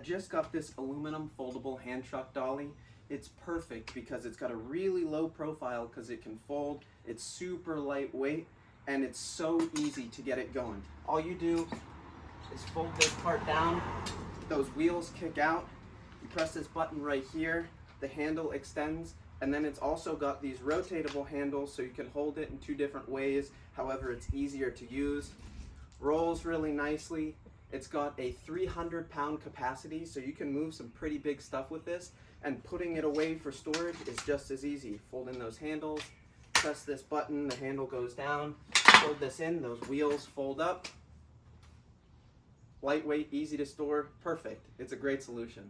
just got this aluminum foldable hand truck dolly. It's perfect because it's got a really low profile because it can fold, it's super lightweight, and it's so easy to get it going. All you do is fold this part down, those wheels kick out, you press this button right here, the handle extends, and then it's also got these rotatable handles so you can hold it in two different ways, however it's easier to use. Rolls really nicely. It's got a 300-pound capacity, so you can move some pretty big stuff with this, and putting it away for storage is just as easy. Fold in those handles, press this button, the handle goes down, fold this in, those wheels fold up. Lightweight, easy to store, perfect. It's a great solution.